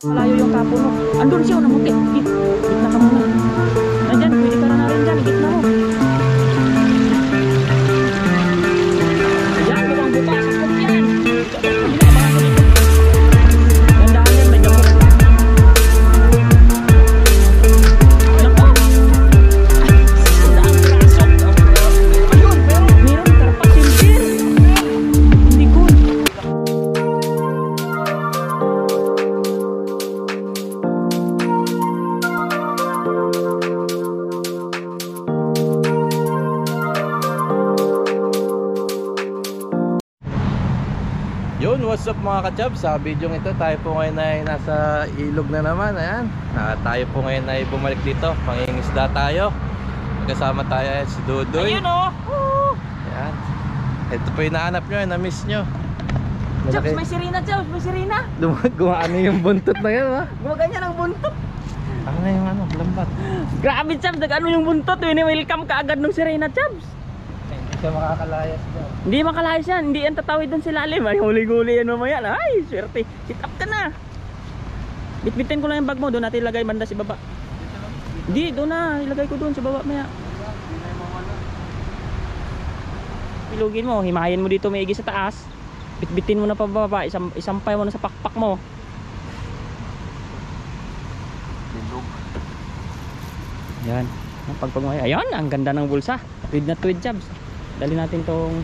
Malayo yung kapuno. Andun siya, namuti. Gitna ka muna. Nandyan, pwede ka na rin dyan. Gitna mo. Ayan, mukhang buka. Sakot yan. Tandaan yan, may damo. Nako! Sandaang piraso. Ayun, meron karpa silver. Hindi good. Yun, what's up mga ka-chub? Sa video ito, tayo po ngayon ay nasa ilog na naman. Ayan, tayo po ngayon ay bumalik dito. Pangingisda tayo. Kasama tayo ay si Dudoy. Ayun o. Ayan. Ito po yung nahanap nyo, na-miss nyo. Chops, may sirena, Chops. May sirena. Gumaano yung buntot na yan, ha? Gumaganyan ang buntot. Ano na yung ano, lambat. Grabe, Chops. Nag-ano yung buntot. Welcome ka agad ng sirena, Chops. Hindi siya makakalayas daw. Hindi makalayas yan. Hindi yan tatawid doon sila lalim. Ay, huli-huli yan mamaya. Ay, swerte. Sit up ka na. Bitbitin ko lang yung bag mo. Doon natin ilagay banda si baba. Hindi, doon na. Ilagay ko doon sa baba maya. Pilugin mo. Himayin mo dito maigi sa taas. Bitbitin mo na pa baba. Isampay mo na sa pakpak mo. Yan. Pagpagmaya. Ayan, ang ganda ng bulsa. Tweed na tweed, Jobs. Dali natin tong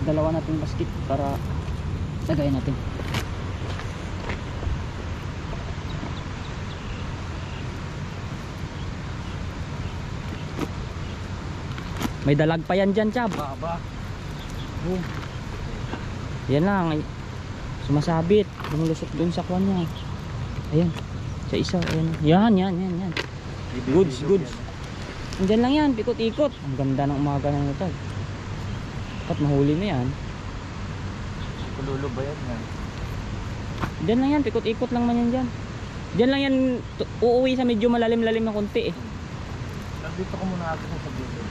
dalawa nating basket para lagayin natin. May dalag pa yan dyan, Chab. Yan lang. Sumasabit. Lumulusot dun sa kwan niya. Ayan. Sa isa. Ayan. Yan. Goods. Andyan lang yan. Pikot-ikot. Ang ganda ng umaga ng ito. Dapat mahuli na yan. Kululo ba yan? Diyan lang yan. Pikot-ikot lang man yan dyan. Diyan lang yan. Uuwi sa medyo malalim-lalim na konti eh. Nandito ko muna ako sa video.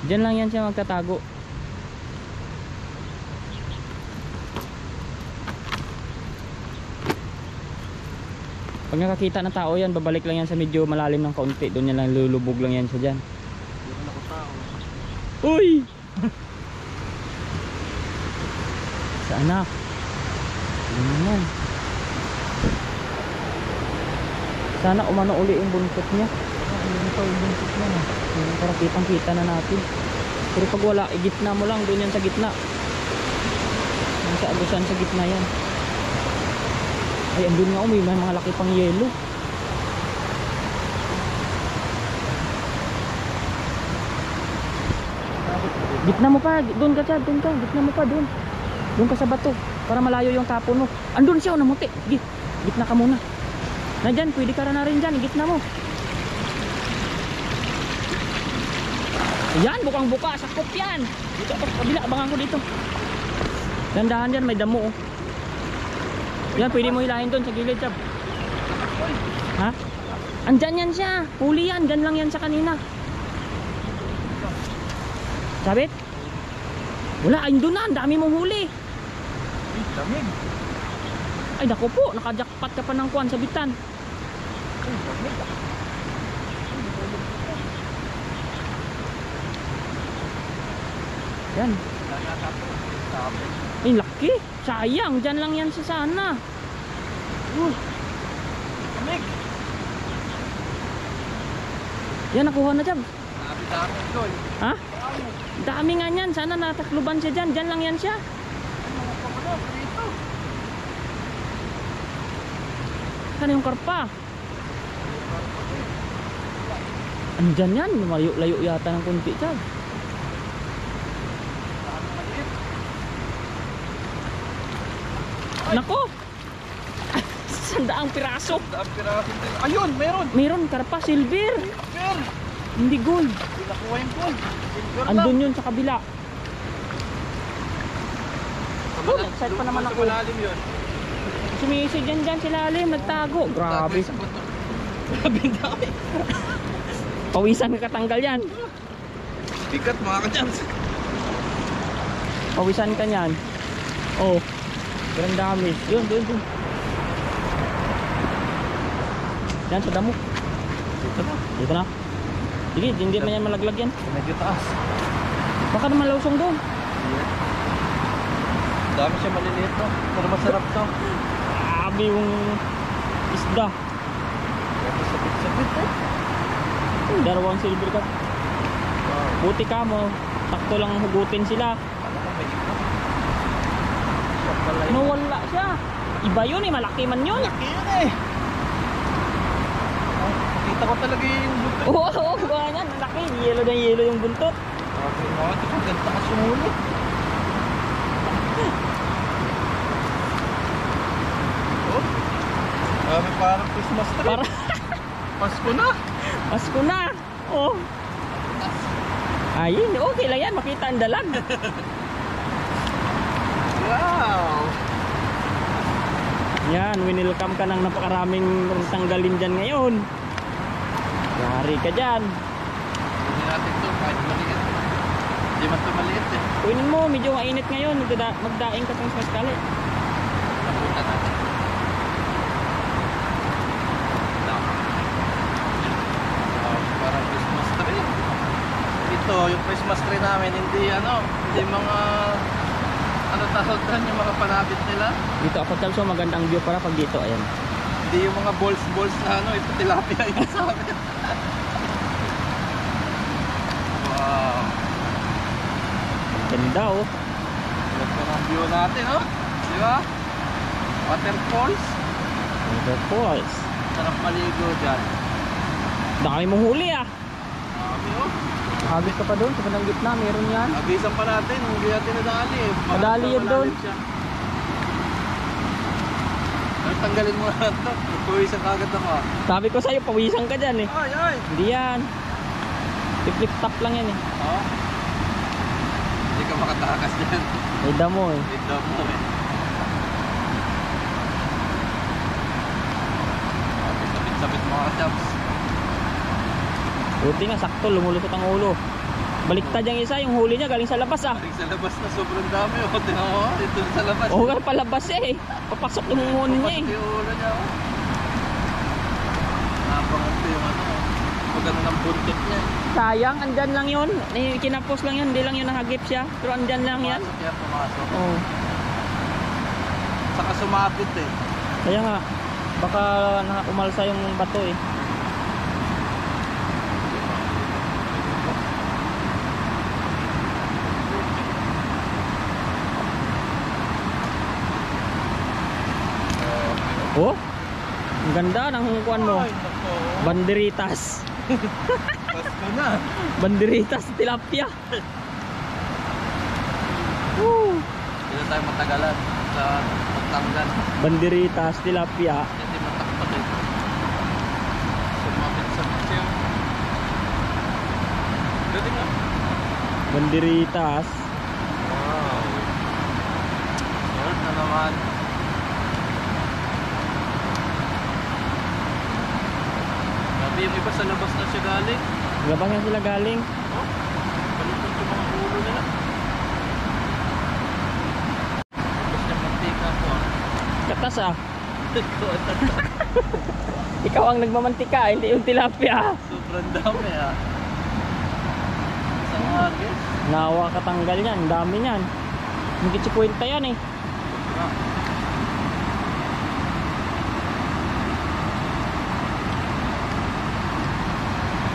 Diyan lang yan siya magtatago. Pag nakakita ng tao yan, babalik lang yan sa medyo malalim ng kaunti. Doon yan lang, lulubog lang yan siya dyan. Uy! Sana. Yan. Sana umano uli yung buntot niya. Yung buntot niya na. Para kitang kita na natin. Pero pag wala, gitna mo lang. Doon yan sa gitna. Yan sa agusan sa gitna yan. Ay, andun nga may mga laki pang yelo. Gitna mo pa, doon ka Chad, doon ka, gitna mo pa, doon. Doon ka sa bato, para malayo yung kapuno. Andun siya, namuti. Gitna ka muna. Nandyan, pwede ka na rin dyan, gitna mo. Ayan, bukang buka, sakop yan. Dito ako, kabila, abangan ko dito. Dandahan dyan, may damo oh. Yan, pwede mo hilahin doon sa gilid, Chab. Ha? Andyan yan siya. Huli yan. Dyan lang yan sa kanina. Sabit? Wala. Ay, doon na. Ang dami mong huli. Damig. Ay, naku po. Nakajakpat ka pa ng kuwan sa bitan. Yan. Ay, laki. Sayang, dyan lang yan sa sana. Damig. Yan, nakuha na Chab. Nakapit ako, Ha? Dami nga yan. Sana natakluban siya dyan. Dyan lang yan siya. Sana yung karpa. Andyan yan. Layo yata ng kunti Chab. Nako! Sandaang piraso. Ayun, meron. Meron, karpa, silver. Hindi gold. Nakuha yung gold. Andun yun sa kabila. Excited pa naman ako. Malalim yun. Sumisid dyan sa lalim, nagtago. Grabe. Grabe dami. Pawisan ka katanggal yan. Bigat mga ka-chubs. Pawisan ka yan. Oh. Grand dami. Yun. Yan sa damo. Dito na. Dito na. Sige, hindi man yan malaglag yan. Medyo taas. Baka naman lausong doon. Dami siya maliliit to. Pero masarap to. Grabe yung isda. Pero sabit-sabit eh. Dalawang silver cup. Wow. Buti ka mo. Takto lang hugutin sila. Alam ko may ito. Siya pala yun. Nawala siya. Iba yun eh. Malaki man yun. Laki yun eh. Oh, nakita ko talaga yung buntot. Oo, oo. Baka yan. Malaki. Yelo na yelo yung buntot. Okay, mga ito. Ang ganda kasi yung huli. Oh. Grabe, parang Christmas tree. Para Pasko na. Pasko na. Oh. Ayun. Okay lang yan. Makita ang dalag. Wow. Yan. Winelcome ka ng napakaraming tanggalin dyan ngayon. Yari ka dyan. Hindi natin ito kahit maliit. Hindi man ito maliit eh. Kuinin mo. Medyo mainit ngayon. Magdaing ka pang paskali. Napunta natin. Parang Christmas tree. Ito, yung Christmas tree namin, hindi mga tawag doon, yung mga panabit nila. Dito ako so magandang view para pag dito. Ayan. Hindi yung mga balls na ito tilapia yung sa amin. Wow. Ganda oh. Ganda ng view natin, oh. Di ba? Waterfalls. Waterfalls. Sarap maligo dyan. Dami mong huli ah. Dami, oh. Agis ka pa doon sa bandang gitna, meron yan. Abisan pa natin, hindi natin nadali eh. Madali yun doon. Tanggalin mo na ito. Puwisan ka agad ako. Sabi ko sa'yo, pawisan ka dyan eh. Ay, ay. Hindi yan. Flip top lang yan eh. Oh. Hindi ka makatakas dyan. May damo eh. Ito mo eh. Sabit-sabit mga chaps. Buti nga, sakto, lumulusot ang ulo. Baliktad yung isa, yung huli niya galing sa labas ah. Galing sa labas na sobrang dami. O, tingnan mo. Dito sa labas. Oo nga, palabas eh. Papasok yung ulo niya eh. Papasok yung ulo niya. Oh. Nabangan ko yung maganda ng buntot niya. Sayang, andyan lang yun. Kinapos lang yun, hindi lang yun nahagip siya. Pero andyan lang yan. Pumasok yan, pumasok. Oo. Saka sumapit eh. Kaya nga, baka umalsa yung bato eh. Oh, ang ganda ng kuan mo. Ay, nako. Banderitas. Pasko na. Banderitas tilapia. Woo! Hindi tayo matagalan sa pagtanggal. Banderitas tilapia. Hindi matakpat eh. Sumapit sa picture. Pwede nga. Banderitas. Wow. Sarap na naman. Grabe yung iba sa labas na siya galing. Labas na sila galing. Oh, balipot yung mga ulo nila. Tapos yung mantika ko ah. Katas ah. Ikaw ang nagmamantika, hindi yung tilapia. Sobrang dami ah. Isang agis. Nawa katanggal yan, dami yan. Higit si kwenta yan eh.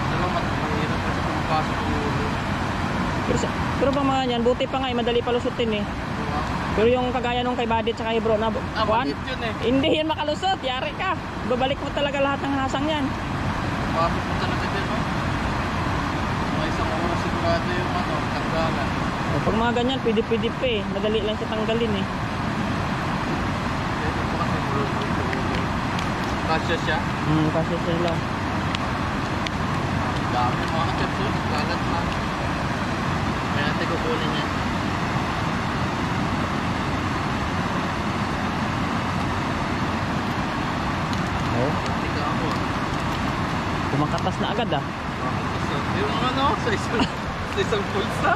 Salamat, mahirap kasi pumapasok ang ulo. Pero pa mga yan, buti pa nga eh, madali palusutin eh. Diba? Pero yung kagaya nung kay Badit sa kay Bro na kuwan, Maliit yun eh. hindi yan makalusot, yari ka. Babalik mo talaga lahat ng hasang yan. Pumapasok mo talaga dyan, no? Mga isang oras sigurado yung tanggalan. O, pag mga ganyan, pwede pa eh. Madali lang siya tanggalin eh. Ito po kasi ulo. Kasya siya. Kasi sila. Dami mga kapsul. Kalat na. May natin kukunin yan. Oh, Tika ako. kumakatas na agad ah. Yung sa isang pulsa.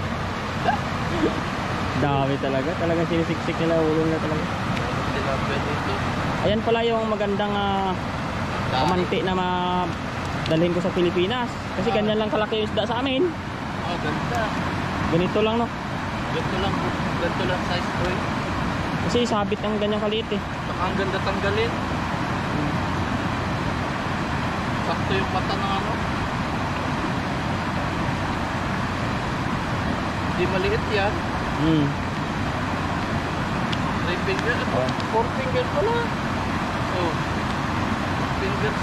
Dami talaga. Talagang sinisiksik nila ulo na talaga. Tilapia dito. Ayan pala yung magandang kamanti na dalhin ko sa Pilipinas. Kasi ganyan lang kalaki yung isda sa amin. Oh, ganda. Ganito lang, no? Ganito lang size ko eh. Kasi sabit ang ganyang kaliit eh. Saka ang ganda tanggalin. Sakto yung mata ng ano. Hindi maliit yan. 3 fingers. 4 fingers pala. Oh. Fingers.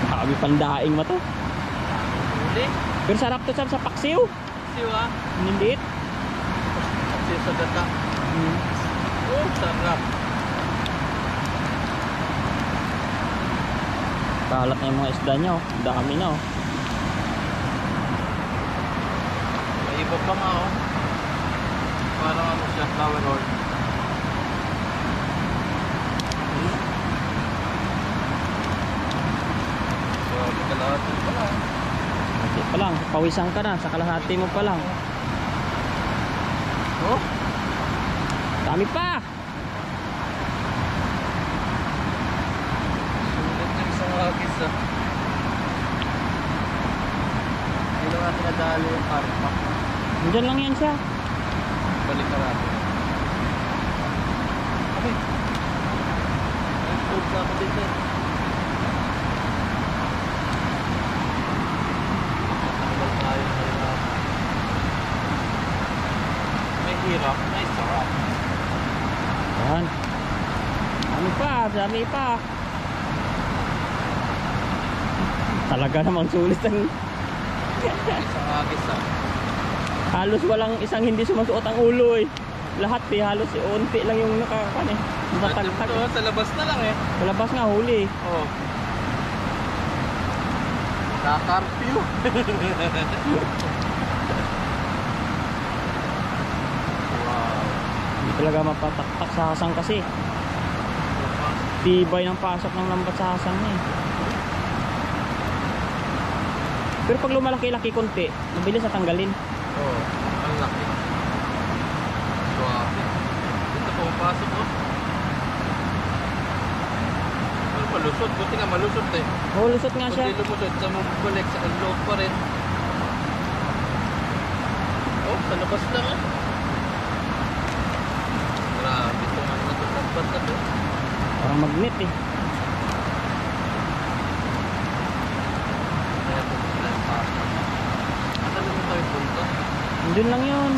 Sabi pandaing mo to. Huli. Pero sarap to sa paksiw. Siwa. Nindit. Kasi sa gata. Oh, sarap. Kalat na yung mga isda nyo. Dami na oh. May iba pa nga oh. Parang ano siya, flower horn. So, kalahati pa lang. Kalahati pa lang. Pawisan ka na. Sa kalahati mo pa lang. Oh, Dami pa. sulit ng isang hagis ah. Hindi lang natin nadali yung karpa. Nandyan lang yan siya. Balik ka natin. Okay. Nag-food na ako dito. Tanggal tayo sa hirap. May hirap, may sarap. Yan. Dami pa. Dami pa. Talaga namang sulit ang Isang agis ah. halos walang isang hindi sumasuot ang ulo eh. Lahat eh, halos eh, unti lang yung nakakan eh. Matagtag. Ito, sa labas na lang eh. Sa labas nga huli eh. Oh. Naka-curfew. Wow. Hindi talaga mapataktak sa hasang kasi. Tibay ng pasok ng lambat sa hasang eh. Pero pag lumalaki-laki konti, mabilis na tanggalin. Oh, ang laki. Grabe. Ito pumapasok oh. Ano malusot? Buti nga malusot eh. Oh, lusot nga siya. Kundi lumusot sa mabalik sa loob pa rin. Oh, sa labas lang ah. Grabe itong ano na ito. Lambat na ito. Parang magnet eh. Kaya ito sila yung pasok. Ano naman tayo punta? Doon lang yun.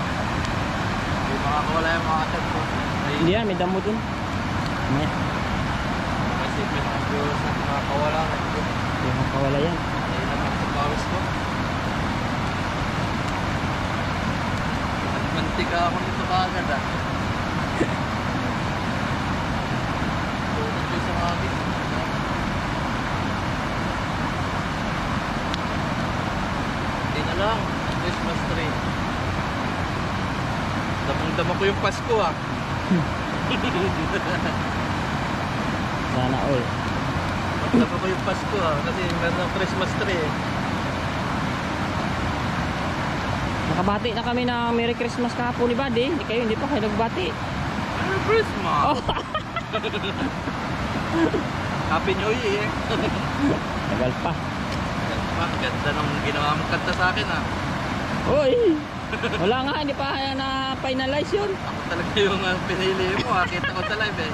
Hindi makakawala yung mga chat ko. Hindi yan, may damo dun. May, Kasi may mga viewers na makakawala. hindi makawala yan. Ayun naman sa pawis ko. Mantika ako nito kaagad ah. Tulad ko sa mga agis. Hindi na lang. Christmas tree. Damang-dama ko yung Pasko ah. Sana all. Dama ko yung Pasko ah. Kasi meron ng Christmas tree eh. Nakabati na kami ng Merry Christmas kahapon ni Buddy. Hindi kayo, hindi pa kayo nagbati. Merry Christmas! Oh. Happy New Year! Tagal pa. Ganda nung ginawa mong kanta sa akin ah. Uy! Wala nga, hindi pa na-finalize yun. Ako talaga yung pinili mo ah. Kita ko sa live eh.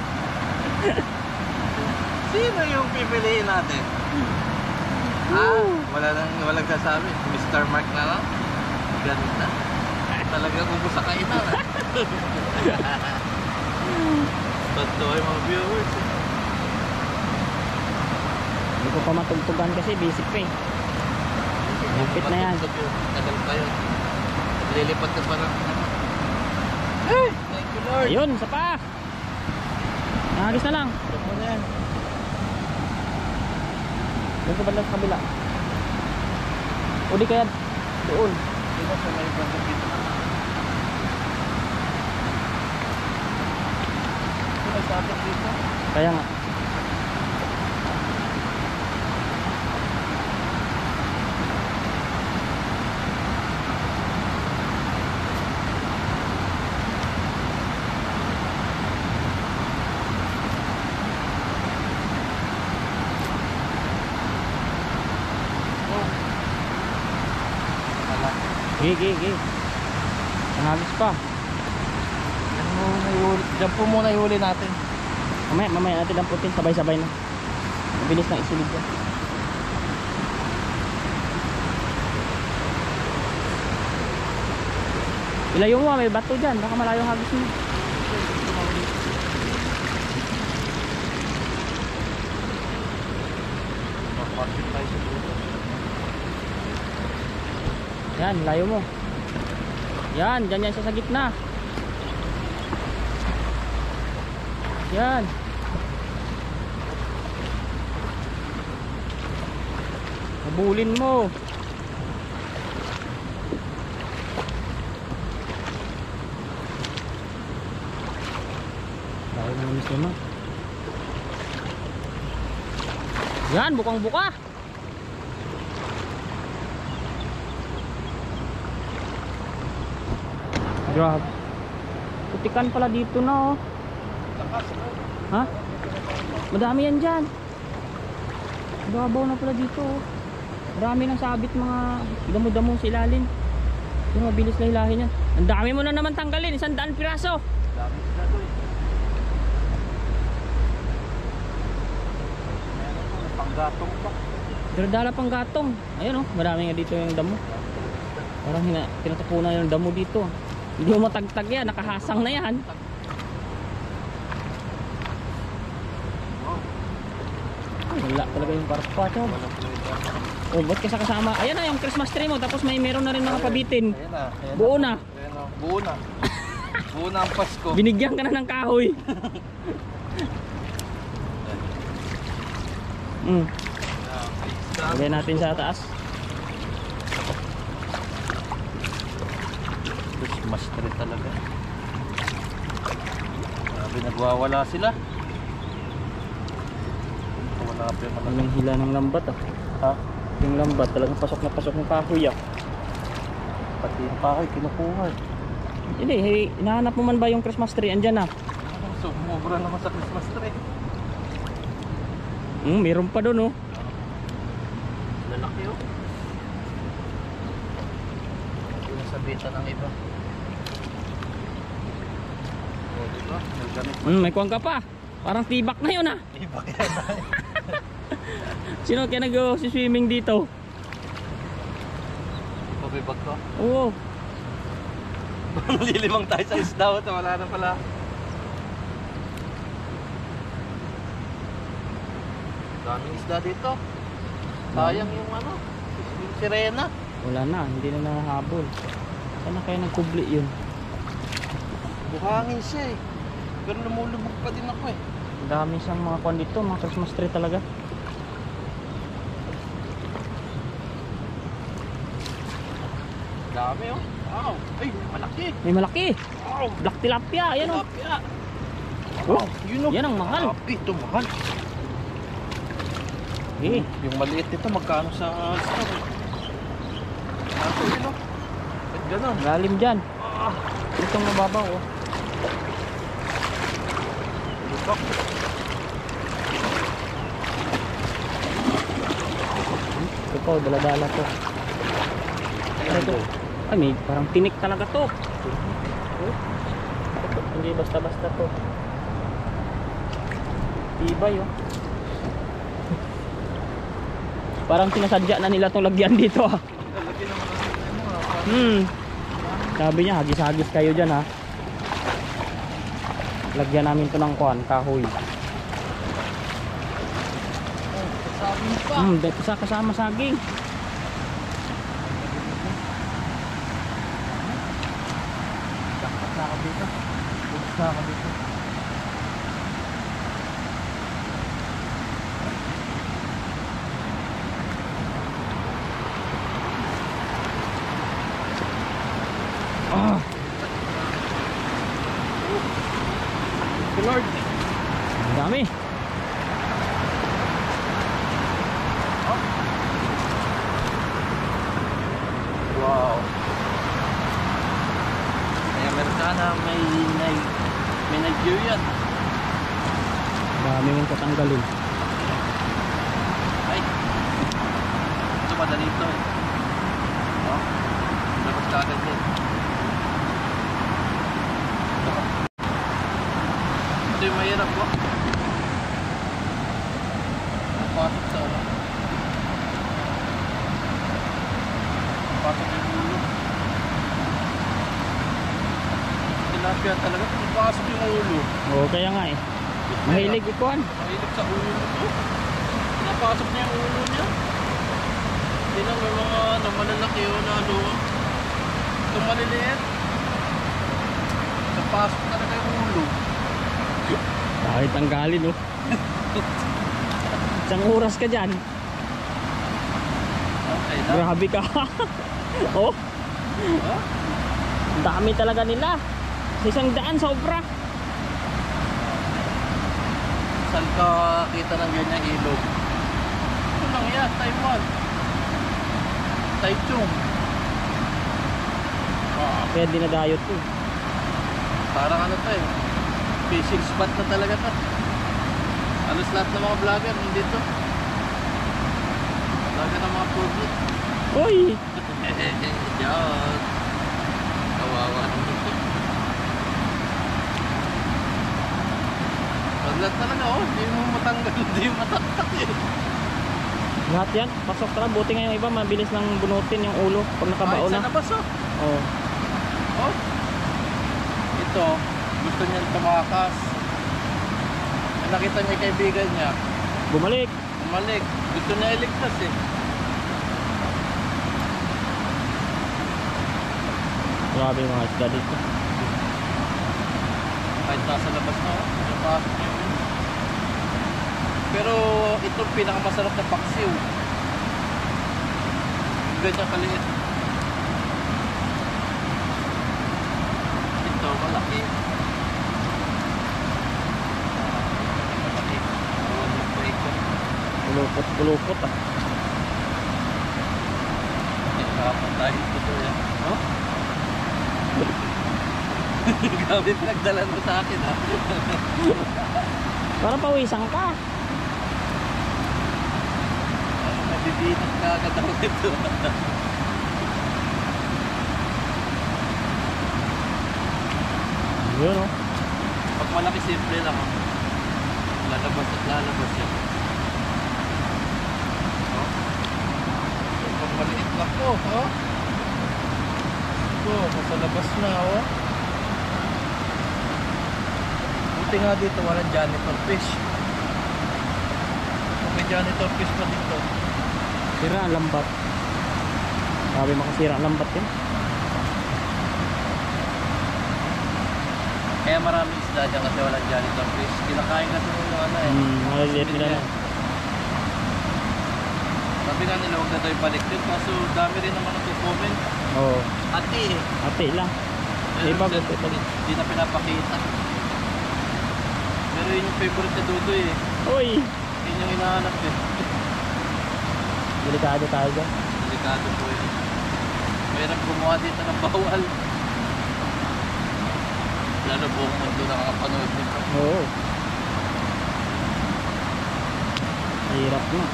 Sino yung pipiliin natin? Ah, walang sasabi. Mr. Mark na lang. Ganda. Talaga ubos sa kainan ah. Totoo yung mga viewers eh. Hindi ko pa matugtugan kasi basic pa eh. Lapit na yan. Tagal pa yun. Lilipat ka pa lang. Hey! Thank you Lord. Ayun, isa pa. Nahagis na lang. Ito mo na yan. Doon sa banda sa kabila. O di kaya doon. Dito sa may banda dito. Ito sa Kaya nga. Gigi. Nangagis pa. Diyan po muna ihuli natin. Mamaya natin ang putin. Sabay-sabay na. Mabilis na isilid yan. Ilayo mo, may bato dyan. Baka malayo ang hagis mo. Yan, layo mo. Yan, dyan siya sa gitna. Yan. Habulin mo. Layo na namis naman. Yan, bukang-buka. Grabe. Putikan pala dito na oh. Ha? Madami yan dyan. Babaw na pala dito oh. Marami nang sabit mga damo-damo sa ilalim. Yung mabilis na hilahin yan. Ang dami mo na naman tanggalin. 100 piraso. Dami sila doon. Meron po, panggatong pa. Pero dala pang gatong. Ayun oh, marami nga dito yung damo. Parang tinatapunan yung damo dito. Hindi mo matagtag yan, nakahasang na yan. Ay, wala talaga yung karpa to. Oh, ba't ka kasama? Ayan na yung Christmas tree mo, tapos meron na rin mga pabitin. Ayan na. Buo na. Ayan na. Buo na. Buo na ang Pasko. Binigyan ka na ng kahoy. Lagay natin sa taas. Christmas tree talaga. Grabe, nagwawala sila. Wala pa yung mga Anong hila ng lambat ah. ha? Yung lambat talagang pasok na pasok ng kahoy ah. Pati yung kahoy kinukuha. Hindi, hinahanap mo man ba yung Christmas tree? Andyan ah. So, mubra naman sa Christmas tree. Meron pa doon oh. Lalaki oh. Yung sabitan ng iba. O, diba? May ganit. May kuwang ka pa. Parang tibak na yun ah. Iba yan. Sino kaya nag-swimming dito? Pabibag ko. Oo. Lilimang tayo sa isda. Wala na pala. Daming isda dito. Sayang yung ano, yung sirena. Wala na, hindi na nahabol. Sana kaya nagkubli yun? Buhangin siya eh. Pero lumulubog pa din ako eh. Ang dami siyang mga kwan dito, mga Christmas tree talaga. Dami oh. Wow. Ay, malaki. May malaki. Wow. Black tilapia, ayan oh. Tilapia. Wow, yun oh. Yan ang mahal. Grabe, ito mahal. Eh, Yung maliit nito, magkano sa store? Ito yun oh. Ba't gano'n? lalim dyan. Itong mababaw oh. Ito. Ito po, dala-dala to. Ito. Ay, may parang tinik talaga to. Hindi basta-basta to. Tibay oh. Parang sinasadya na nila itong lagyan dito ah. Sabi niya, hagis-hagis kayo dyan ha. Lagyan namin to ng kuwan, kahoy. Kasama saging. Dapat na ako dito. Bugis na ako dito. Lord. Dami. Wow. May Amerikana, may Nigerian. Dami mong tatanggalin. Ay. Ito madali ito eh. Oh. Labas ka agad din. Ito yung mahirap po. Pasok sa ano. Pasok yung ulo. Tilapia talaga. Pasok yung ulo. Oo, kaya nga eh. Mahilig ikuan. Mahilig sa ulo ko. Napasok niya yung ulo niya. Hindi lang may mga ano, malalaki o na ano. Ito maliliit. Napasok talaga yung ulo. Kahit tanggalin, oh. Isang oras ka dyan. Okay na. Grabe ka. Oh, Huh? dami talaga nila. Sa 100 sobra. Saan ka kita ng ganyan ilog? Ito lang yan, Taiwan. Taichung. Kaya dinadayot ko. Parang ano to eh. Fishing spot na talaga to. Halos lahat ng mga vlogger nandito. Vlogger ng mga public. Uy! Yan. Kawawa naman ito. Paglat talaga oh. Hindi mo matanggal. Hindi mo mataktak eh. Lahat yan, pasok talaga. Buti nga yung iba, mabilis lang bunutin yung ulo pag nakabao Ay, na. sa labas oh. Oh. Oh. Ito, gusto niya tumakas. Nakita niya yung kaibigan niya. Bumalik. Umalik. Gusto niya iligtas eh. Grabe yung mga isda dito. Kahit nasa labas na oh. Napasok niya yun. Pero ito pinakamasarap na paksiw. Ganyan kaliit. Ito malaki. Malaki. Pulupot ah. Hirapan tayo ito yan. Oh? Grabe pinagdalan mo sa akin ha. Parang pawisan ka. Nabibitak ka agad ako ito. Yun oh. Pag malaki simple lang oh. Lalabas at lalabas yan. Oh. Pag maliit lang po oh. Ito, nasa labas na oh. Buti nga dito walang janitor fish. Kung may janitor fish pa dito. Sira ang lambat. Grabe makasira ang lambat yun. Kaya maraming isda dyan kasi walang janitor fish. Kinakain kasi yung ano eh. Maliliit nila na. Sabi nga nila huwag na daw ibalik din. Kaso dami rin naman nagko-comment. Oo. Ati eh. Ate lang. Pero Iba, minsan, ito. di na pinapakita. Pero yun yung favorite na Dudoy eh. Uy! Yun yung hinahanap eh. Delikado tayo dyan. Delikado po yun. Mayroon gumawa dito ng bawal. Lalo buong mundo nakakapanood nito. Oo. Hirap na.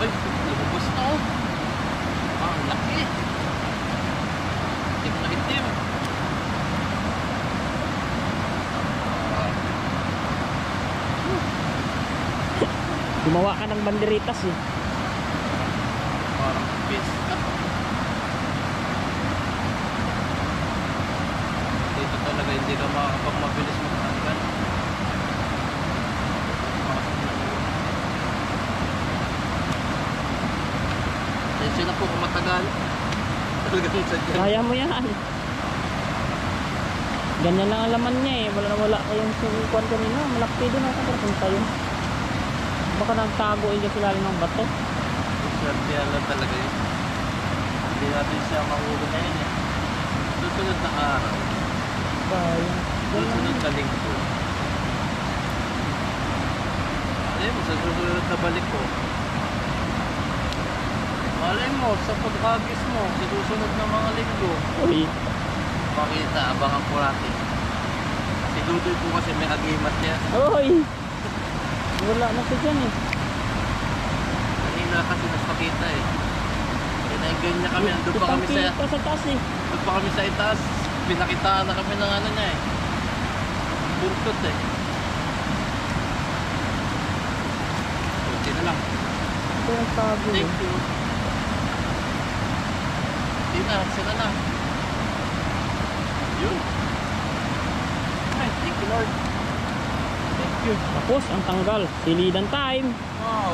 Ay, lumabas na oh. Ah, ang laki. Itim na itim. Gumawa ka ng banderitas eh. Parang fish. Dito talaga hindi ka makakapagmabilis magtanggal. Tensya na po kung matagal. Talagang sadya. Kaya mo yan. Ganyan lang ang laman niya eh. Wala yung sumikuan kanina. Malaki doon ako. Pero punta yun. Baka nagtago yun sa ilalim ng bato. Swerte lang talaga yun. Hindi natin siya mahuli ngayon eh. Susunod na araw. bayan. Susunod na linggo. Alam mo, sa susunod na balik ko. Malay mo, sa pagkagis mo, sa susunod na mga linggo. Uy, Makita, abangan po natin. Si Dudoy po kasi may agimat niya. uy. Wala na siya dyan eh. Kanina kasi nagpakita eh. Pinainggan niya kami, nandun pa kami sa... Kitang-kita sa taas eh. Doon pa kami sa itaas, pinakitaan na kami ng ano niya eh. Buntot eh. Kunti na lang. Ito yung tago eh. Thank you. Hindi na, sila na. Yun. Ay, thank you Lord. Thank you. Tapos ang tanggal. Silidan time. Wow.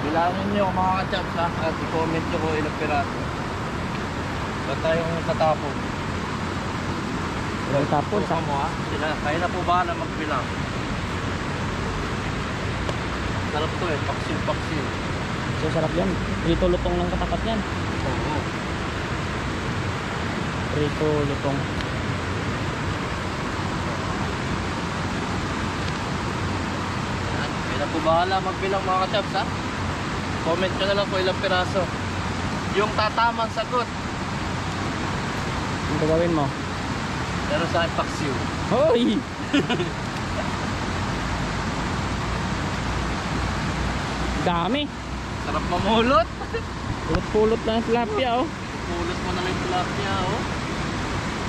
Bilangin niyo mga ka-chaps ha, at i-comment niyo kung ilang piraso. Ba't tayong tatapon? Ilang tapon sa... mo ha? Sila, kaya na po bahala magbilang. Sarap to eh, paksil-paksil. So sarap yan. Prito lutong ng katapat yan. Oo. Prito lutong. Yan, kaya na po bahala magbilang mga ka-chaps ha? Comment nyo na lang kung ilang piraso. Yung tatamang sagot, Ano gagawin mo? meron sa akin paksiw. Hoy! Dami. Sarap mamulot. Pulot-pulot lang yung tilapia oh. Pulos mo na lang yung tilapia, oh.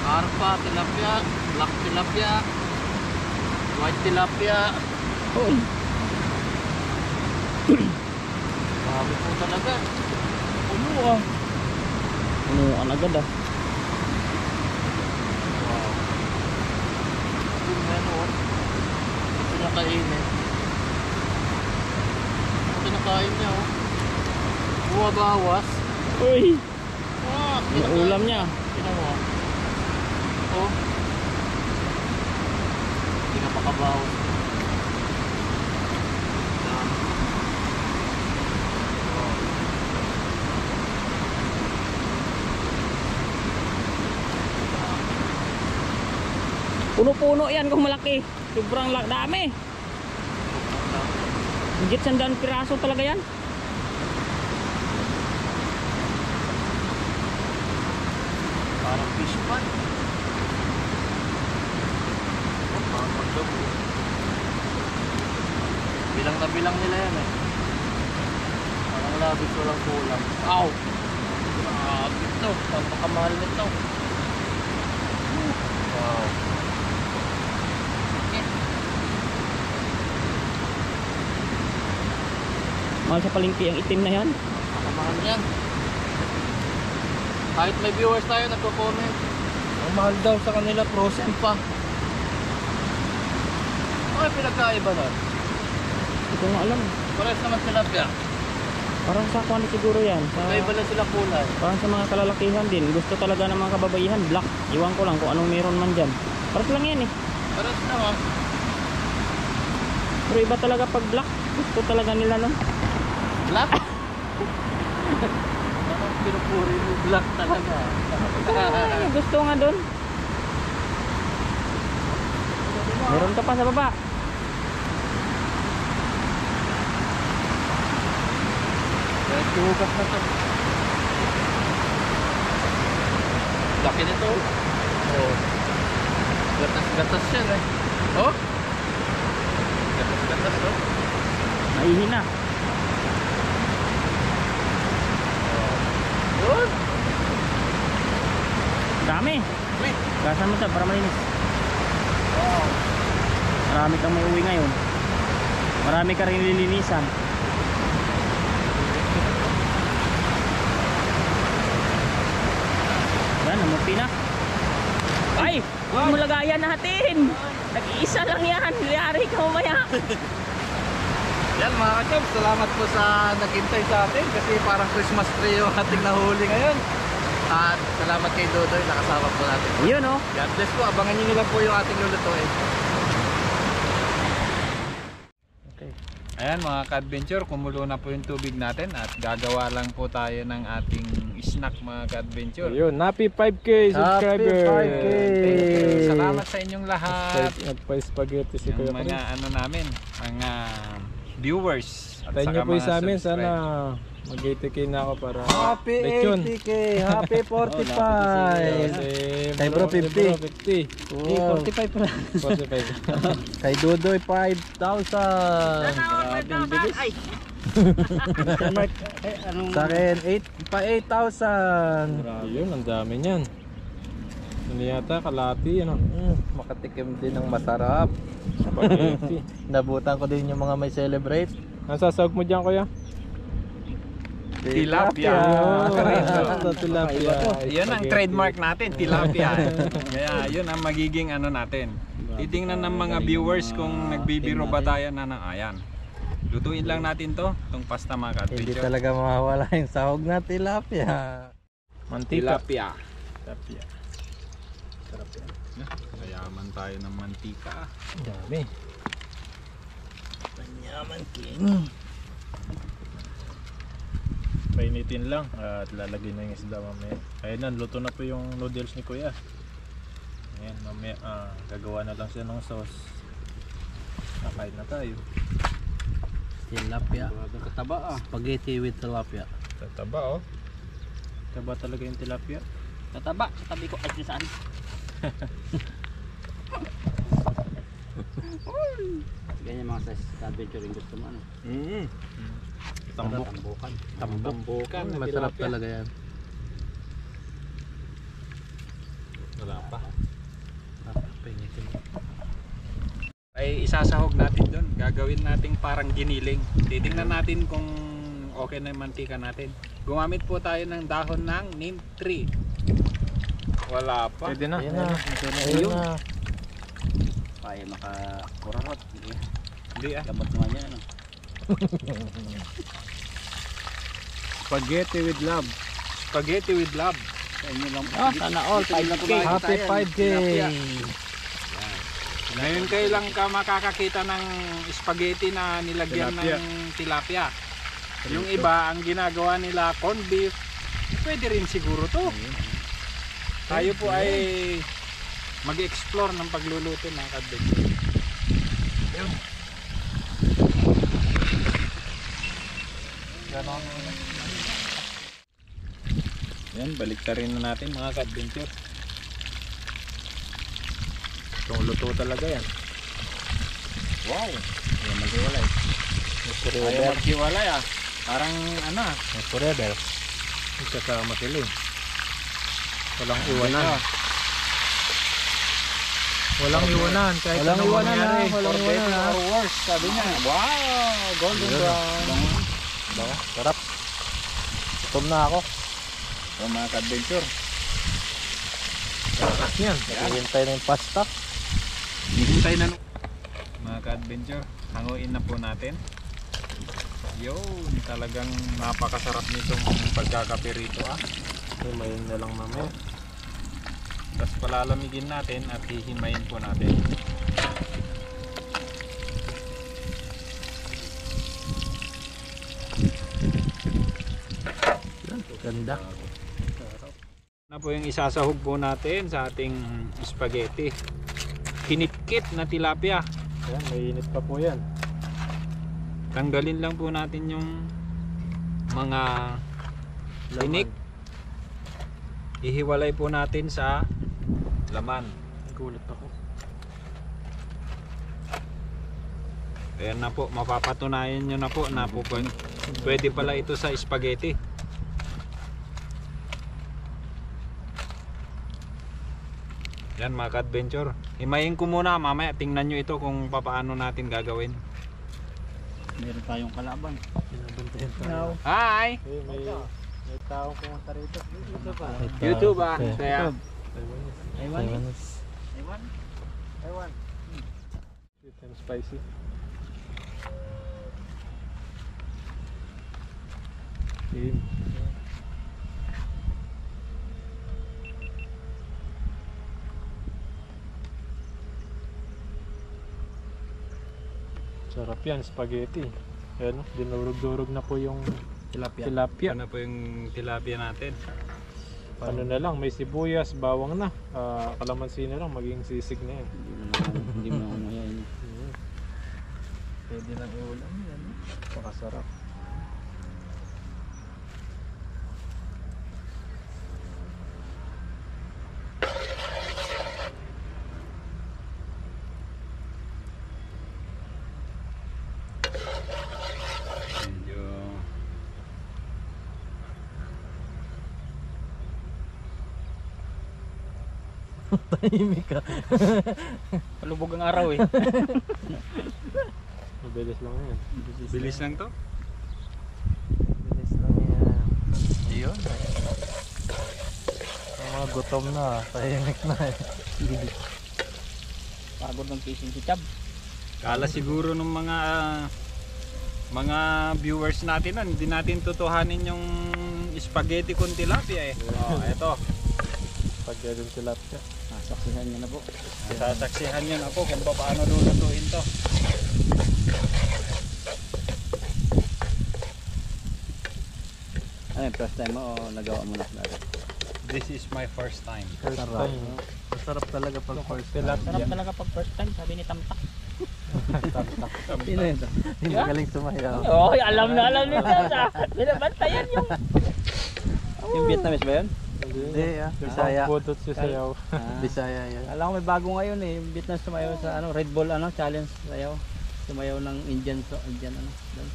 Arpa, tilapia, black tilapia, white tilapia. Hoy! Marami po talaga. Puno ah. Punuan agad ah. Wow. Yung ano, oh. Ito na kainin. Ito na kain niya, oh. Buwa bawas. Uy! Ah, Yung ulam niya. Tingnan mo. Oh. Hindi ka pakabawas. Dami. Wow. Puno-puno yan kung malaki. Sobrang dami. Higit 100 piraso talaga yan. Parang fish pan. Oh, parang pagdabo. Bilang na bilang nila yan eh. Parang labis walang kulang. Ow! Grabe ito. Pampakamahal nito. Wow. Okay. Mahal sa palengke ang itim na yan. Pampakamahal yan. Kahit may viewers tayo nagko-comment. Ang mahal daw sa kanila, frozen pa. Okay, pinagkaiba nun. Hindi ko nga alam. Pares naman tilapia. Parang sa kwan siguro yan. Sa, Magkaiba lang sila kulay. parang sa mga kalalakihan din. Gusto talaga ng mga kababaihan. Black. Iwan ko lang kung anong meron man dyan. Paras lang yan eh. Pares naman. Pero iba talaga pag black. Gusto talaga nila nun. Black? Anong pinupuri mo? Black talaga. Ay, gusto nga dun. Meron ka pa sa baba. Kaya tugas na to. Laki nito. Oh. Gatas-gatas yan eh. Oh? Gatas-gatas oh. Naihina. Yun. Dami. Wait. Gasan mo siya para malinis. Wow. Marami kang may uwi ngayon. Marami ka rin lilinisan. Yan, namuti na. Ay! Huwag mo lagayan natin! Nag-iisa lang yan. Liyari ka mamaya. Yan mga ka-chub, salamat po sa naghintay sa atin kasi parang Christmas tree yung ating nahuli ngayon. At salamat kay Dodoy, nakasama po natin. Yun oh. God bless po, abangan nyo lang po yung ating lulutuin. Okay. Ayan mga ka-adventure, kumulo na po yung tubig natin at gagawa lang po tayo ng ating snack mga ka-adventure. Ayun, happy 5K subscriber. Happy 5K. Salamat sa inyong lahat. Nagpa-spaghetti si Kuya Yung Chris. mga ano namin, mga viewers at Tayo saka nyo po mga sa amin, subscribers. sana mag-80K na ako para Happy lechon. 80K. Happy 45. Kasi Kay bro, 50. 50. Wow. 45 pa. 45. Kay Dudoy 5,000. Sa akin 8,000. Ayun, ang dami niyan. Ano yata, kalati, ano? Makatikim din ng masarap. Spaghetti. Nabutan ko din yung mga may celebrate. Nasasawag mo dyan, Kuya? Tilapia. Ito, tilapia. Yun ang trademark natin, tilapia. Kaya yun ang magiging ano natin. Titingnan ng mga viewers kung nagbibiro ba tayo na ayan. Lutuin lang natin to, itong pasta mga Hindi ka-adventure. talaga mawawala yung sahog na tilapia. Mantika. Tilapia. Tilapia. Sarap yan. Mayaman tayo ng mantika. Ang dami. Panyaman king. Painitin lang at lalagyan na yung isda mamaya. Ayun na, luto na po yung noodles ni Kuya. Ayan, mamaya gagawa na lang siya ng sauce. Nakain na tayo. Tilapia. Kataba Spaghetti with tilapia. Tataba, oh. Taba talaga yung tilapia. Kataba. Katabi ko ay saan. Ganyan mga sa adventure yung gusto mo ano. Tambok. Tambukan. Tambukan na Masarap tilapia. talaga yan. Wala pa. Painitin. Ay isasahog natin doon. Gagawin natin parang giniling. Titingnan natin kung okay na yung mantika natin. Gumamit po tayo ng dahon ng neem tree. Wala pa. Pwede na. Ayan na. Ayun. Ayun na. Kaya makakurarot. Hindi ah. Gamot naman yan ano. Spaghetti with love. Spaghetti with love. Sa inyo lang. Sana all 5K. Happy 5K. Ngayon kayo lang ka makakakita ng spaghetti na nilagyan Tilapia. ng tilapia. Yung iba, ang ginagawa nila corned beef. Pwede rin siguro to. Tayo po ay mag-explore ng pagluluto ng adventure. Yan, baliktarin na natin mga ka-adventure. Itong luto talaga yan. Wow! Yan, maghiwalay. Ayaw maghiwalay ah. Parang ano ah. Forever. Kasama sila eh. Walang iwanan. Walang iwanan. Kahit Walang anong iwanan mangyari. ha. Walang iwanan ha. Or worse, sabi niya. Wow! Golden Yun. brown. Diba? Sarap. Gutom na ako. O mga ka-adventure. Sarap yan. Naghihintay na yung pasta. Hihintay na mga ka-adventure. Hanguin na po natin. Yun, talagang napakasarap nitong pagkakapirito ah. Himayin na lang mamaya. Tapos palalamigin natin at hihimayin po natin. Ganda. Na po yung isasahog po natin sa ating spaghetti. Kinitkit na tilapia. Ayan, may init pa po yan. Tanggalin lang po natin yung mga tinik. Ihiwalay po natin sa laman. Gulat ako. Ayan na po, mapapatunayan nyo na po na po pwede pala ito sa spaghetti. Yan mga ka-adventure. Himayin ko muna, mamaya tingnan nyo ito kung paano natin gagawin. Meron tayong kalaban. Hi! May taong pumunta rito. YouTube ah. Kaya, Taiwanese. Ewan. Sweet and spicy. Game. Sarap yan, spaghetti. Ayan, dinurog-durog na po yung Tilapia. tilapia. Ano po yung tilapia natin? Ano na lang, may sibuyas, bawang na. Kalamansi na lang, maging sisig na yan. Hindi mo na umuyain. Pwede nang iulam yan. Pakasarap. Medyo Tahimik ka. Palubog ang araw eh. Mabilis lang yan. bilis lang to. Bilis lang yan. Yun. Ang mga gutom na. Tahimik na eh. Pagod ng fishing si Chab. Kala siguro ng mga viewers natin nun, hindi natin tutuhanin yung spaghetti con tilapia eh. Oh, eto. Spaghetti ng tilapia. Saksihan niya na po. Sasaksihan nyo na po kung paano lulutuin to. Ano yung first time mo o nagawa mo na dati? This is my first time. First Sarap. time. Masarap talaga pag first time. Tilapia. Sarap talaga pag first time, sabi ni Tamtak. Sino yun? Hindi magaling sumayaw. Oh, alam na siya. Binabantayan yung Vietnamese ba yun? Hindi ah. Yung Bisaya. pangpudot si sayaw. Bisaya yan. Alam ko may bago ngayon eh, yung Vietnam sumayaw sa ano, Red Bull ano, challenge sayaw. Sumayaw ng Indian ano. Doon.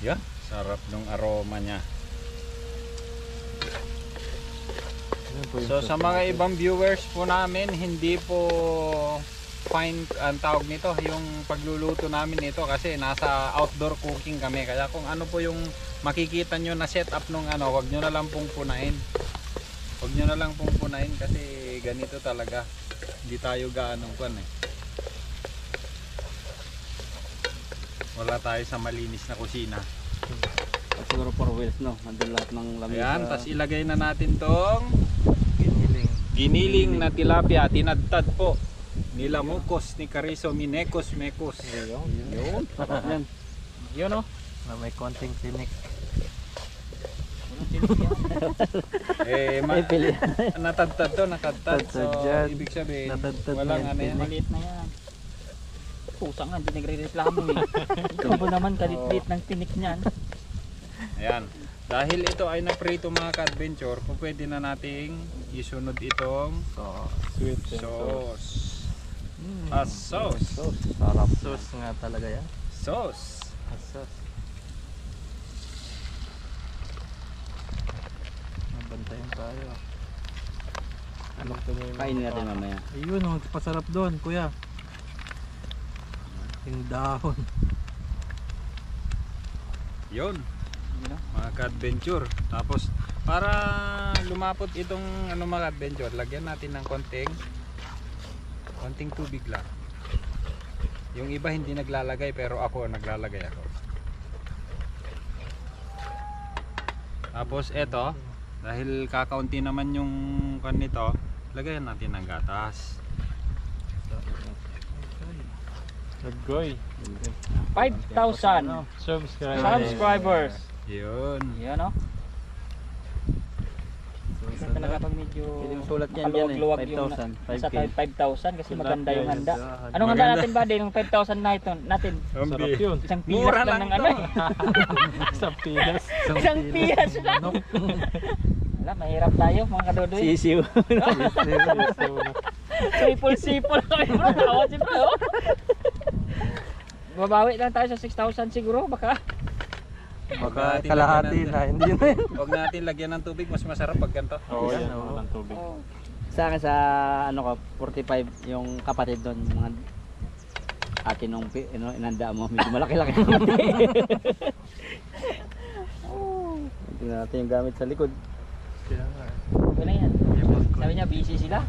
Yeah, sarap ng aroma niya. Yan po yung So sa mga ibang viewers po namin, hindi po fine ang tawag nito, yung pagluluto namin nito kasi nasa outdoor cooking kami. Kaya kung ano po yung makikita nyo na setup nung ano, wag nyo na lang pong punain. Wag nyo na lang pong punain kasi ganito talaga. Hindi tayo gaanong kwan eh. Wala tayo sa malinis na kusina. At siguro 4 wheels no, nandun lahat ng lamesa. Ayan, tapos ilagay na natin tong Giniling. giniling na tilapia, tinadtad po. Nila Mukos, ni Carizo, Minekos, Mekos. Yun, sarap yan. Yun no. Na may konting tinik. Pili. Natadtad to, nakadtad. So, Natadtad dyan. ibig sabihin, Natadtad walang na ano yan. Maliit na yan. Pusa nga, hindi nagre-reklamo eh. Ikaw ba naman kalit-lit ng tinik niyan? Ayan. Dahil ito ay naprito mga ka-adventure, pwede na nating isunod itong So, sweet and sour. sauce. Sauce. sarap. Sauce nga talaga yan. Sauce. Sauce. Nabantayan tayo. Ano ito mo yung Kainin natin mamaya. Ayun, magpasarap doon, kuya. Yung dahon. Yun. Yun no? Mga ka-adventure. Tapos, para lumapot itong ano mga adventure, lagyan natin ng konting tubig lang. Yung iba hindi naglalagay pero ako naglalagay ako. Tapos eto, dahil kakaunti naman yung kan nito, lagayan natin ng gatas. Naggoy. 5,000 subscribers. Yun. Yan no. Kasi talaga pag medyo Pwede mo sulat yan dyan eh, makaluwag-luwag yung 5,000, nasa 5,000 kasi maganda yung handa. Tilapia, Anong handa natin ba din? Yung 5,000 na ito natin? Sarap yun. Isang Mura pilas lang lang ng to. ano eh. Sa pilas. Isang pilas lang. Wala, mahirap tayo mga kadodoy. Sisiw. Sipol-sipol kami bro. Tawa si bro. Babawi lang tayo sa 6,000 siguro baka. Baka kalahati na, hindi na yun. Huwag natin lagyan ng tubig, mas masarap pag ganito. Oo, Yan, yan. oo. Walang tubig. Sa akin sa ano ko 45 yung kapatid doon mga atin nung inanda mo medyo malaki-laki. Tingnan natin yung gamit sa likod. Kaya nga. Ano na yan? Yung bag ko. Sabi niya busy sila.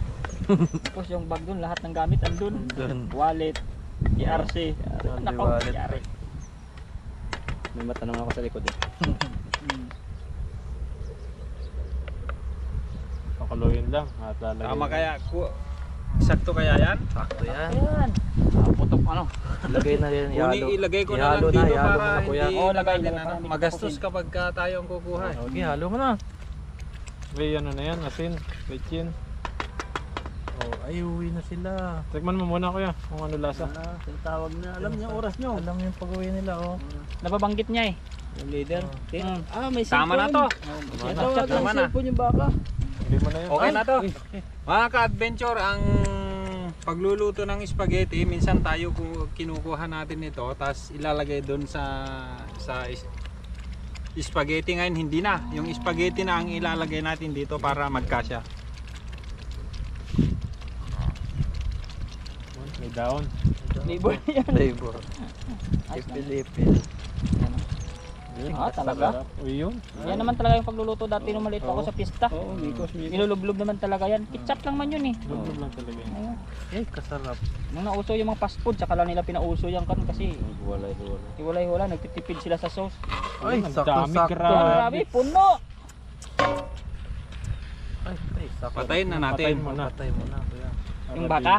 Tapos yung bag doon lahat ng gamit andun. Doon. Wallet, ERC. Nako, wallet. yari. May matanong ako sa likod eh. Pakaluin lang. At lalagay. Tama kaya, sakto kaya yan? Sakto yan. Ayan. putok ano. Ilagay na yan. Ilagay ko na lang ihalo dito ihalo mo para na, kuya. hindi Oo, lagay, natin, lagay para hindi magastos kapupin. kapag tayo ang kukuha. Okay, halo mo na. May ano na yan, asin, bechin. Oh, ay uwi na sila. Tikman mo muna kuya kung ano lasa. Tinatawag na. Alam niya oras nyo. Alam yung pag-uwi nila, oh. Nababanggit niya eh. Yung leader. May Tama na to. Tama na. Cellphone yung baka. Hindi mo na yan. Okay na to. Mga ka-adventure, ang pagluluto ng spaghetti, minsan tayo kinukuha natin ito, tapos ilalagay doon sa spaghetti. Ngayon hindi na. Yung spaghetti na ang ilalagay natin dito para magkasya. May daon. Labor yan. Flavor. Ipil-ipil. Ah, talaga? Uy yun. Yan naman talaga yung pagluluto dati nung maliit ako sa pista. Oo, mikos. Nilulublob naman talaga yan. Ketchup lang man yun eh. Lugod lang talaga yun. Ayun. Eh, kasarap. Nung nauso yung mga fast food, saka lang nila pinauso yan kan kasi Walay. hiwalay-hiwalay, nagtitipid sila sa sauce. Ay, Ang sakto-sakto. dami, Grabe, puno! Ay, sakto. Patayin na natin. Patayin mo na. Patay mo na, kuya. Yung baka?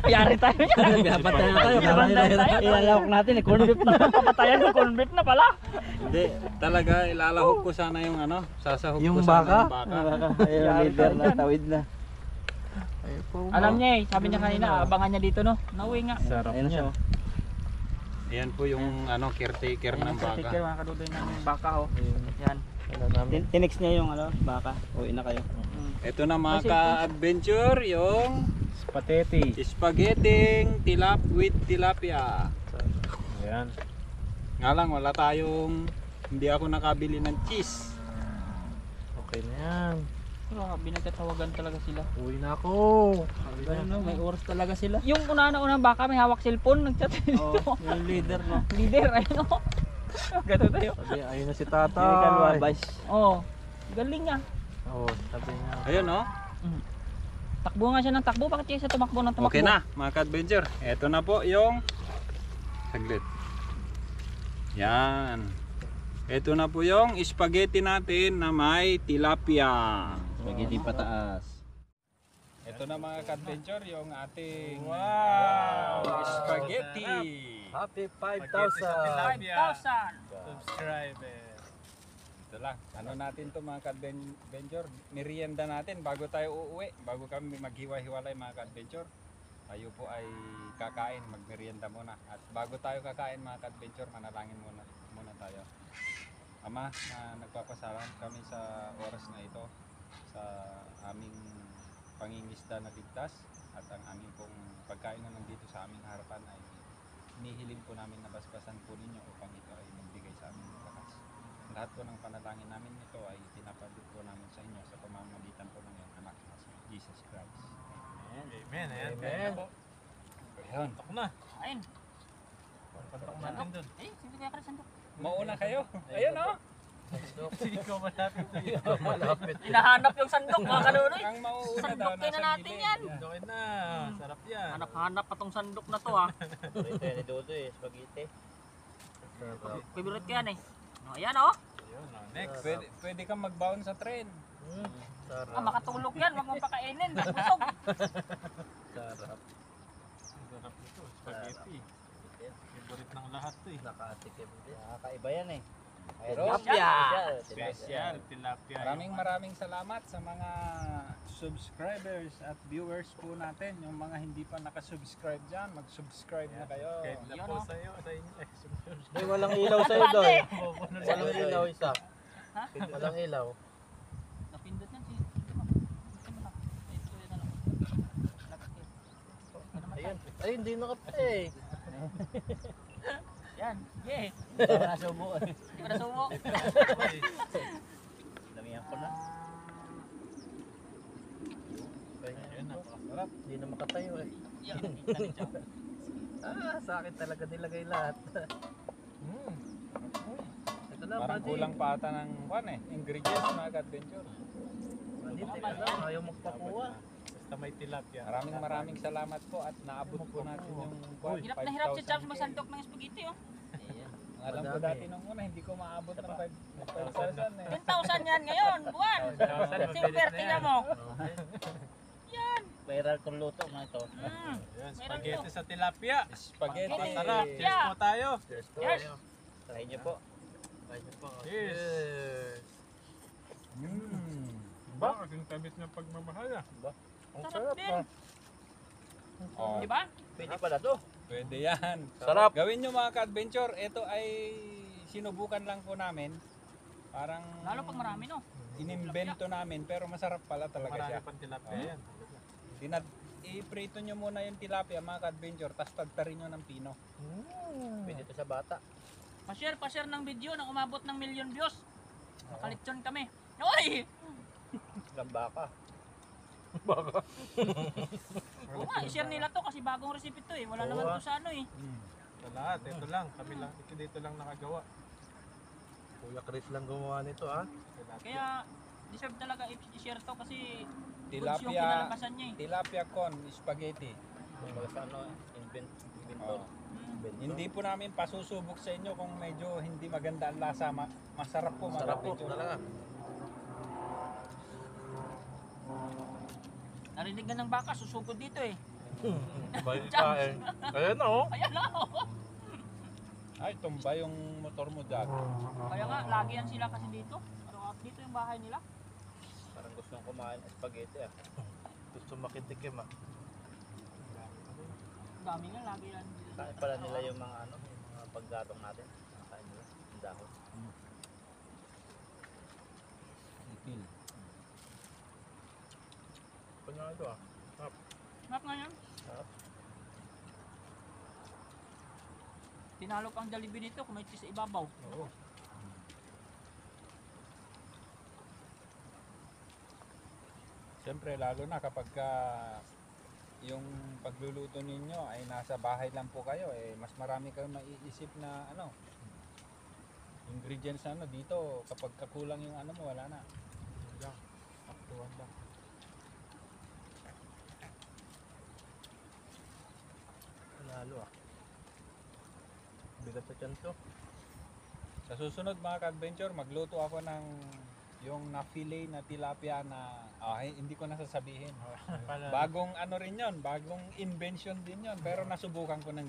Yari tayo yan. Pinapatay na tayo. Pinapatay tayo. Ilalawak natin eh. Corn beef na. Papatayan mo, corn beef na pala. Hindi, talaga ilalahok ko sana yung sasahog Yung ko sana baka? yung baka. Ayun, leader na. Tawid na. Ay, po. Alam niya eh, sabi niya kanina, abangan niya dito no. Nauwi nga. Sarap Ayun na siya. niya. Ayan po yung caretaker ng baka. Caretaker, mga kadudoy namin yung baka ho. Yan. Tinex niya yung baka. Uwi na kayo. Ito na mga ka-adventure, yung Spaghetti. spaghetti tilap with tilapia. Ayan. Nga lang, wala tayong, hindi ako nakabili ng cheese. Okay na yan. Grabe, nagtatawagan talaga sila. Uwi na ako. Ayun, may oras talaga sila. Yung una-unang baka may hawak cellphone, nagchat Oo, dito. yung leader no. Leader, ayun o. Ganun tayo. Sabi, ayun na si Yung ikaw tatay. wabas. Oo, galing nga. Oo, sabi niya. Ayun no? Takbo nga siya ng takbo, bakit siya tumakbo ng tumakbo? Okay na mga ka-adventure. Ito na po yung saglit. Yan. Ito na po yung spaghetti natin na may tilapia. Spaghetti pataas. Ito na mga ka-adventure yung ating spaghetti. Happy 5,000! Subscribe eh. Ito lang. Ano natin to mga ka-adventure? Merienda natin bago tayo uuwi. Bago kami maghiwa-hiwalay mga ka-adventure. Tayo po ay kakain, magmerienda muna. At bago tayo kakain mga ka-adventure, manalangin muna tayo. Ama, nagpapasalamat kami sa oras na ito sa aming pangingisda na ligtas at ang aming pong pagkain na nandito sa aming harapan ay hinihiling po namin na basbasan po ninyo upang ito ay magbigay sa aming lakas. Lahat po ng panalangin namin ito ay pinapadit po namin sa inyo sa pamamagitan po ng iyong anak na si Jesus Christ. Amen. Ayan. Amen. Ayun. Ako na. Ayun. Pantok natin dun. Eh, sino kaya ka sandok? Mauna kayo. Ayun oh. Ikaw malapit na yun. Malapit. Hinahanap yung sandok, mga kadudoy. Ang mauuna daw Sandokin na nasa natin gilid. yan. Gawin na. Sarap yan. Hanap-hanap pa tong sandok na to ah. Ito ni Dodo eh, spaghetti. Favorite ko yan eh. Oh, ayan oh. Ayun, next. Pwede kang magbaon sa tren. Ah, makatulog yan, wag mong pakainin. Busog. Sarap. Sarap ito. Spaghetti. Favorite ng lahat to eh. Nakatikim din. Nakakaiba yan eh. Pero Special. Tilapia. maraming salamat sa mga subscribers at viewers po natin. Yung mga hindi pa nakasubscribe dyan, mag-subscribe na kayo. Kahit na po sa'yo. Sa inyo. Ay, walang ilaw sa'yo doon. Walang ilaw isa. Ha? Walang ilaw. Napindot yan si. Ayun. Ay, hindi nakapay. Yan, yeah. Hindi na nasubo eh. Di ba nasubo? Damihan ko na. Ayun, napakasarap. Hindi na makatayo eh. Sa akin talaga nilagay lahat. Ito na, Parang buddy. kulang pa ata ng ingredients mga ka-adventure. Buddy, teka lang. Ayaw magpakuha. Basta may tilapia. Maraming salamat po at naabot po natin yung Hirap na hirap si Chaps masandok ng spaghetti oh. Alam ko dati nung una hindi ko maabot ng 5,000 eh. 10,000 yan ngayon, buwan. Silver, tingnan mo. Yan. viral tong luto na ito. Yan, spaghetti sa tilapia. Spaghetti. Masarap. Cheers po tayo. Cheers po. Cheers. Try nyo po. Thank you po. Cheers. Ba, kasing tabis ng pagmamahal ah. Ang Sarap sarap din. ah. Oh, Di ba? Pwede pala to. pwede yan. Sarap. Gawin nyo mga ka-adventure. Ito ay sinubukan lang po namin. Parang Lalo pag marami, no? inimbento namin pero masarap pala talaga Marami siya. pang tilapia yan. I-prito nyo muna yung tilapia mga ka-adventure tapos tagtarin nyo ng pino. Pwede to sa bata. Pa-share ng video na umabot ng million views. Makalitsyon kami. Oy! Gambaka. Oo nga, i-share nila to kasi bagong recipe to eh. Wala naman to sa ano eh. Sa lahat, ito lang. Kami lang, dito lang nakagawa. Kuya Chris lang gumawa nito ah. Kaya deserve talaga i-share to kasi goods yung Tilapia, kinalabasan niya eh. tilapia con spaghetti. Kumbaga sa ano, inventor. Oh. Hindi po namin pasusubok sa inyo kung medyo hindi maganda ang lasa. Masarap po mga Sarap po ka-adventure. talaga. Narinig na ng baka, susugod dito eh. Balik ka eh. Ayan na oh. Ayan na oh. Ay, tumba yung motor mo dyan. Kaya nga, lagi yan sila kasi dito. Araw dito yung bahay nila. Parang gusto kong kumain ng spaghetti ah. Gusto makitikim ah. Dami nga, lagi yan. Kain pala nila yung mga ano, yung mga paggatong natin. Kain nila, yung dahon. Ipil. Kanya ito ah. Map nga yan. Tinalo pang Jollibee dito kung may cheese sa ibabaw. Oo. Siyempre, lalo na kapag yung pagluluto ninyo ay nasa bahay lang po kayo, eh mas marami kayong maiisip na ano, ingredients na ano dito. Kapag kakulang yung ano mo, wala na. Yan, saktuhan lang. Panalo ah. Bigat sa tiyan to. Sa susunod mga ka-adventure, magluto ako ng yung na-fillet na tilapia na hindi ko na sasabihin. Bagong ano rin yon, bagong invention din yon, pero nasubukan ko ng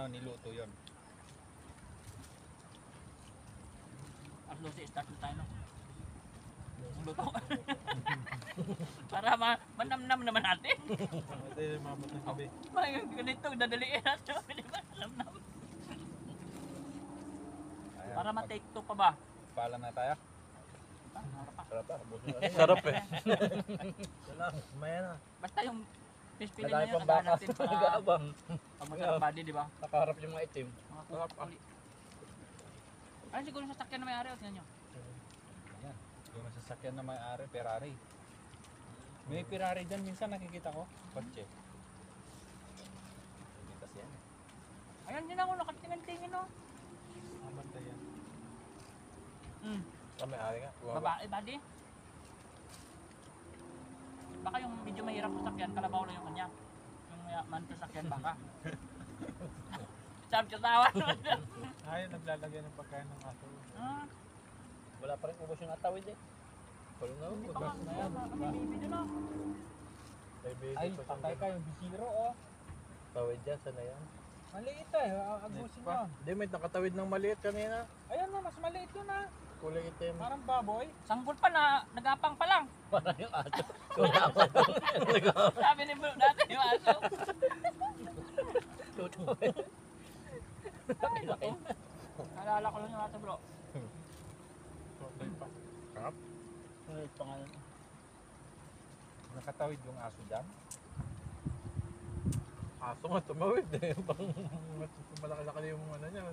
niluto yon. Ang luto, start na tayo no. Ang luto. Para manamnam naman natin. Ito yung mabot ng gabi. Ganito, dadaliin natin. Di ba? Namnam. Ayan, Para ma-take 2 pa ba? pala na tayo. Sarap ah. Sarap eh. Wala, maya na. Basta yung pispinin na Nadami yun, pang agahan baka natin sa para nag-aabang. pag masarap body, di ba? Nakaharap yung mga itim. Mga kukuli. Ay, siguro sa sakyan na may-ari, o tingnan nyo. Ayan, yung sasakyan na may-ari, Ferrari. May Ferrari dyan minsan nakikita ko. Kotse. Nakikita siya. Ayan din ako, nakatingin-tingin o. Mamantay yan. Kami ari nga. Babae, body. Baka yung medyo mahirap sa sakyan, kalabaw lang yung kanya. Yung mayaman sa sakyan, baka. Sabi ka tawa. Ay, naglalagay ng pagkain ng aso. Wala pa rin ubos yung atawid eh. Wala na. Hindi pa nga, kaya kami baby doon o. Ay, patay ka yung bisiro oh. Tawid dyan, sana yan. Maliit eh, agusin mo. Hindi, may nakatawid ng maliit kanina. Ayan na, mas maliit yun ah. Kulay itim. Parang baboy. Sanggol pa na, nagapang pa lang. Parang yung aso. Wala pa ito. Sabi ni bro natin yung aso. Ay, laki. Naalala ko lang yung aso bro. Tuloy pa. Sarap. Ano yung pangalan? Nakatawid yung aso dyan. Aso nga tumawid eh. Malaki-laki yung ano niya.